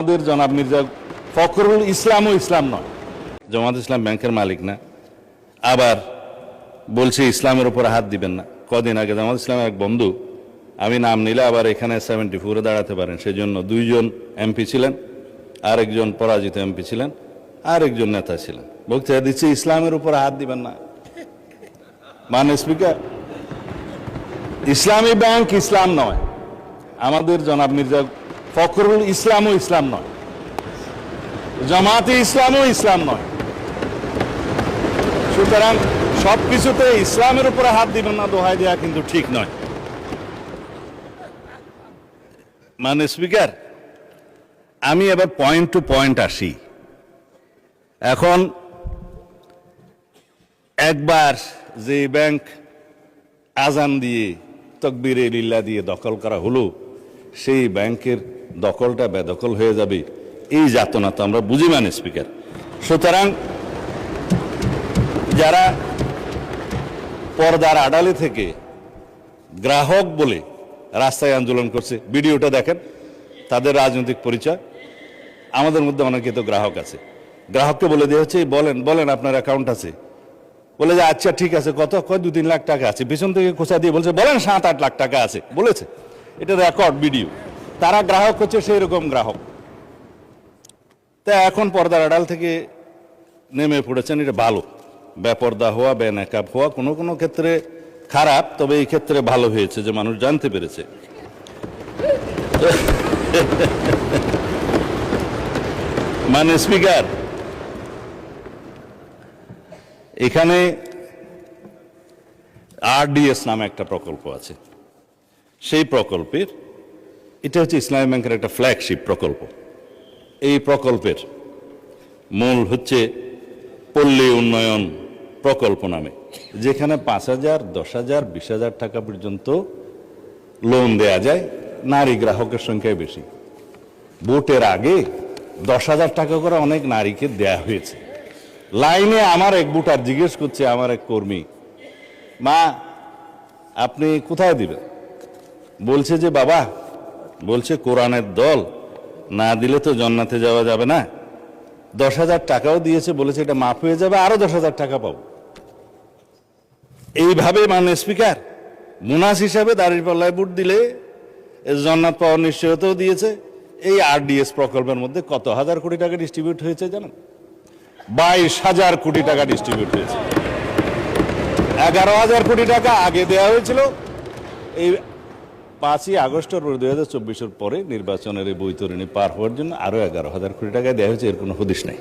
আমাদের জনাব মির্জা ফখরুল ইসলামও ইসলাম নয়, জামাত ইসলাম ব্যাংকের মালিক না, আবার বলছে ইসলামের উপর হাত দিবেন না। কদিন আগে জামাত ইসলামের এক বন্ধু, আমি নাম নিলে আবার এখানে 74-এ দাঁড়াতে পারেন, সেজন্য 2 জন এমপি ছিলেন, আরেকজন পরাজিত এমপি ছিলেন, আরেকজন নেতা ছিলেন, বক্তৃতা দিচ্ছে ইসলামের উপর হাত দিবেন না। মানে স্পিকার, ইসলামী ব্যাংক ইসলাম নয়, আমাদের জনাব মির্জা ফখরুল ইসলামও ইসলাম নয়, জামাতে ইসলামও ইসলাম নয়। সুতরাং সবকিছুতে ইসলামের উপরে হাত দিবেন না দোহাই দেওয়া কিন্তু ঠিক নয়। মানে স্পিকার, আমি এবার পয়েন্ট টু পয়েন্ট আসি। এখন একবার যে ব্যাংক আজান দিয়ে তকবীরে লিল্লাহ দিয়ে দখল করা হলো, সেই ব্যাংকের দখলটা বেদখল হয়ে যাবে, এই যাতনা তো আমরা বুঝি। মানে স্পিকার, সুতরাং যারা পর্দার আড়ালে থেকে গ্রাহক বলে রাস্তায় আন্দোলন করছে, ভিডিওটা দেখেন, তাদের রাজনৈতিক পরিচয়। আমাদের মধ্যে অনেকে তো গ্রাহক আছে, গ্রাহককে বলে দেওয়া হচ্ছে বলেন বলেন আপনার অ্যাকাউন্ট আছে, বলে যে আচ্ছা ঠিক আছে, কত, কয় 2-3 লাখ টাকা আছে, পিছন থেকে খোঁচা দিয়ে বলছে বলেন 7-8 লাখ টাকা আছে বলেছে। এটা রেকর্ড ভিডিও। তারা গ্রাহক হচ্ছে সেই রকম গ্রাহক। তা এখন পর্দার আড়াল থেকে নেমে পড়েছেন, এটা ভালো। বেপর্দা হওয়া, বেনাকাব হওয়া কোনো কোনো ক্ষেত্রে খারাপ, তবে এই ক্ষেত্রে ভালো হয়েছে যে মানুষ জানতে পেরেছে। মানে স্পিকার, এখানে আরডিএস নামে একটা প্রকল্প আছে। সেই প্রকল্পের, এটা হচ্ছে ইসলামী ব্যাংকের একটা ফ্ল্যাগশিপ প্রকল্প। এই প্রকল্পের মূল হচ্ছে পল্লী উন্নয়ন প্রকল্প নামে, যেখানে 5,000, 10,000, 20,000 টাকা পর্যন্ত লোন দেয়া যায়। নারী গ্রাহকের সংখ্যায় বেশি। ভোটের আগে 10,000 টাকা করে অনেক নারীকে দেয়া হয়েছে। লাইনে আমার এক ভোটার জিজ্ঞেস করছে, আমার এক কর্মী, মা আপনি কোথায় দিবেন? বলছে যে বাবা, বলছে কোরআনের দল না দিলে তো জান্নাতে যাওয়া যাবে না। 10,000 টাকাও দিয়েছে, বলেছে এটা মাফ হয়ে যাবে, আরো 10,000 টাকা পাবো। এইভাবে মানে স্পিকার, বোনাস হিসাবে দাঁড়িপাল্লায় ভোট দিলে জান্নাত পাওয়ার নিশ্চয়তাও দিয়েছে। এই আরডিএস প্রকল্পের মধ্যে কত হাজার কোটি টাকা ডিস্ট্রিবিউট হয়েছে জানেন? 22,000 কোটি টাকা ডিস্ট্রিবিউট হয়েছে। 11,000 কোটি টাকা আগে দেওয়া হয়েছিল। এই 5ই আগস্ট 2024-এর পরে নির্বাচনের এই বৈতরণী পার হওয়ার জন্য আরো 11,000 কোটি টাকা দেওয়া হয়েছে। এর কোনো হদিশ নাই।